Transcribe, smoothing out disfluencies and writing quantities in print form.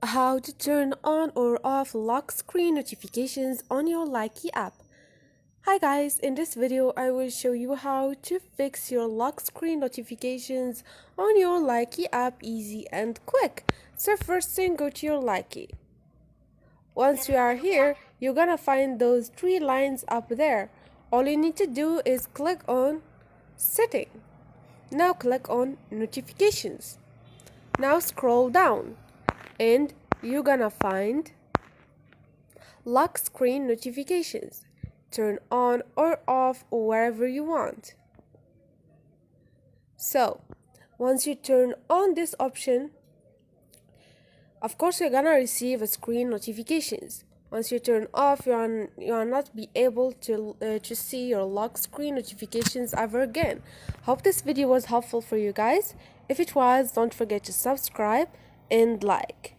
How to turn on or off lock screen notifications on your Likee app. Hi guys, in this video I will show you how to fix your lock screen notifications on your Likee app easy and quick. So first thing, go to your Likee. Once you are here, you're gonna find those three lines up there. All you need to do is click on setting. Now click on notifications. Now scroll down and you're gonna find lock screen notifications. Turn on or off wherever you want. So once you turn on this option, of course you're gonna receive a screen notifications. Once you turn off, you are not be able to see your lock screen notifications ever again. Hope this video was helpful for you guys. If it was, don't forget to subscribe and like.